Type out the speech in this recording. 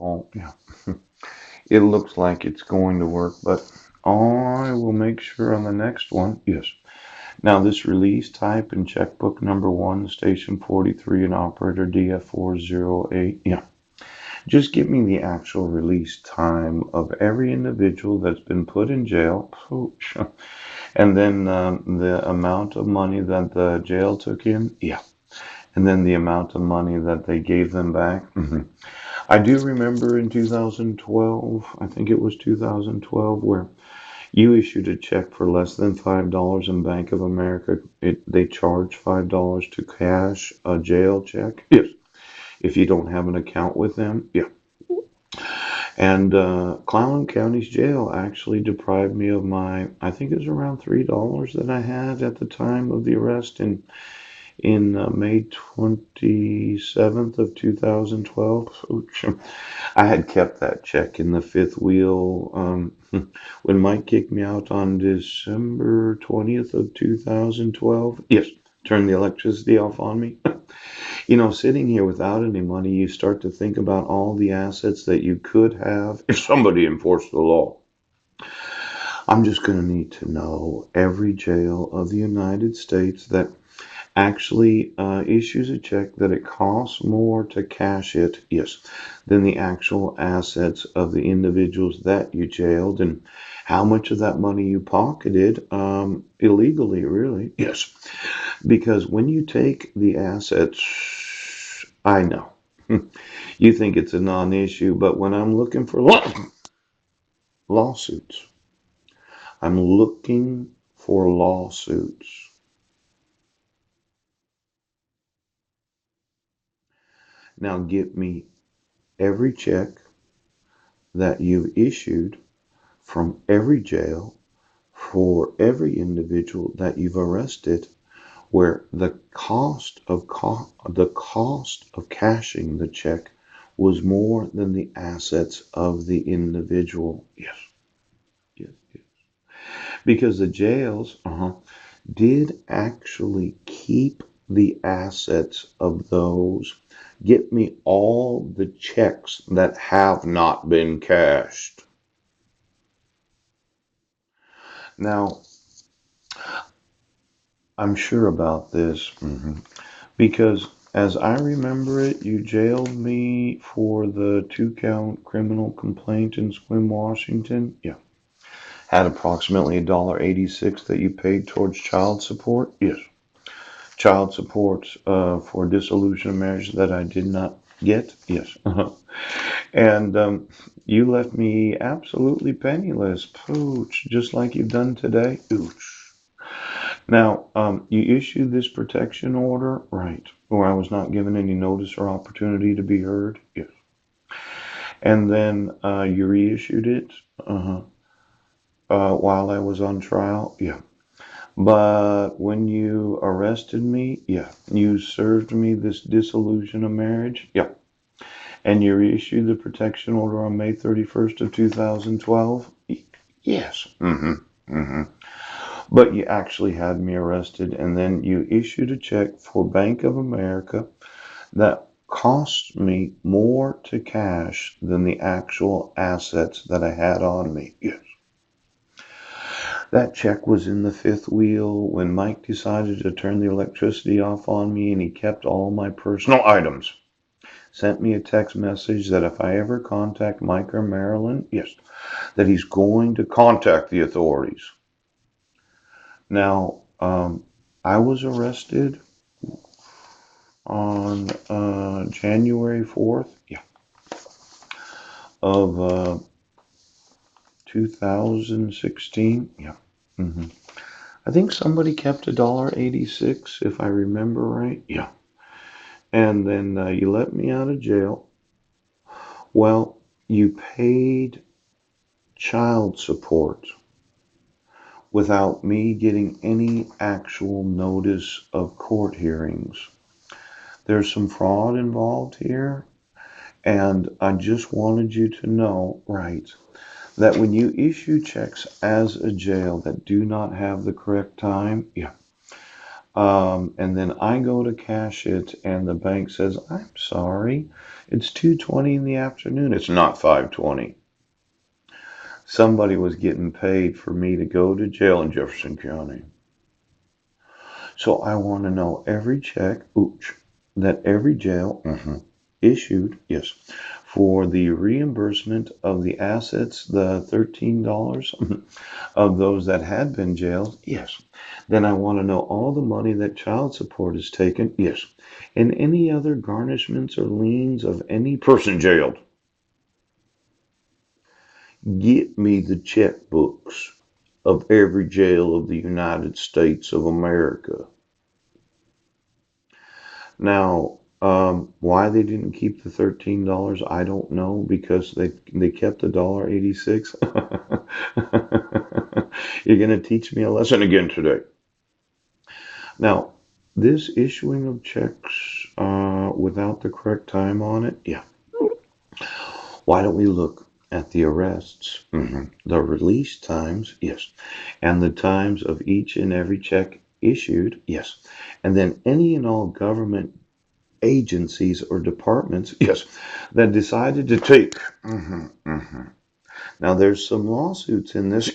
Oh, yeah. It looks like it's going to work, but I will make sure on the next one. Yes. Now, this release type in checkbook number one, station 43 and operator DF408. Yeah. Just give me the actual release time of every individual that's been put in jail. Pooch. And then the amount of money that the jail took in. Yeah. And then the amount of money that they gave them back. I do remember in 2012, I think it was 2012, where you issued a check for less than $5 in Bank of America. They charge $5 to cash a jail check. Yes. If you don't have an account with them. Yeah. And Clallam County's jail actually deprived me of my, I think it was around $3 that I had at the time of the arrest in May 27th of 2012. Ouch. I had kept that check in the fifth wheel when Mike kicked me out on December 20th of 2012. Yes, turned the electricity off on me. You know, sitting here without any money, you start to think about all the assets that you could have if somebody enforced the law. I'm just going to need to know every jail of the United States that actually issues a check that it costs more to cash it, yes, than the actual assets of the individuals that you jailed, and how much of that money you pocketed illegally, really, yes. Because when you take the assets, I know you think it's a non-issue, but when I'm looking for lawsuits, I'm looking for lawsuits. Now get me every check that you've issued from every jail for every individual that you've arrested where the cost of cashing the check was more than the assets of the individual. Yes, yes, yes. Because the jails did actually keep the assets of those. Get me all the checks that have not been cashed. Now, I'm sure about this because as I remember it, you jailed me for the 2 count criminal complaint in Sequim, Washington. Yeah. Had approximately $1.86 that you paid towards child support. Yes. Child support for dissolution of marriage that I did not get. Yes. And you left me absolutely penniless. Pooch, just like you've done today. Ooch. Now, you issued this protection order, right, where I was not given any notice or opportunity to be heard. Yes. And then you reissued it while I was on trial. Yeah. But when you arrested me, yeah, you served me this dissolution of marriage. Yeah. And you reissued the protection order on May 31st of 2012. Yes. But you actually had me arrested, and then you issued a check for Bank of America that cost me more to cash than the actual assets that I had on me. Yes. That check was in the fifth wheel when Mike decided to turn the electricity off on me, and he kept all my personal items. Sent me a text message that if I ever contact Mike or Marilyn, yes, that he's going to contact the authorities. Now, I was arrested on January 4th, yeah, of 2016. Yeah. hmm I think somebody kept $1.86, if I remember right. Yeah. And then you let me out of jail. Well, you paid child support without me getting any actual notice of court hearings. There's some fraud involved here, and I just wanted you to know, right, that when you issue checks as a jail that do not have the correct time, yeah, And then I go to cash it, and the bank says, "I'm sorry, it's 2:20 in the afternoon. It's not 5:20. Somebody was getting paid for me to go to jail in Jefferson County. So I want to know every check, that every jail issued, yes, for the reimbursement of the assets, the $13 of those that had been jailed, yes. Then I want to know all the money that child support is taken, yes, and any other garnishments or liens of any person jailed. Get me the checkbooks of every jail of the United States of America. Now, why they didn't keep the $13, I don't know, because they kept $1.86. You're gonna teach me a lesson again today. Now, this issuing of checks without the correct time on it, yeah. Why don't we look at the arrests, the release times, yes, and the times of each and every check issued, yes, and then any and all government agencies or departments, yes, that decided to take. Now, there's some lawsuits in this.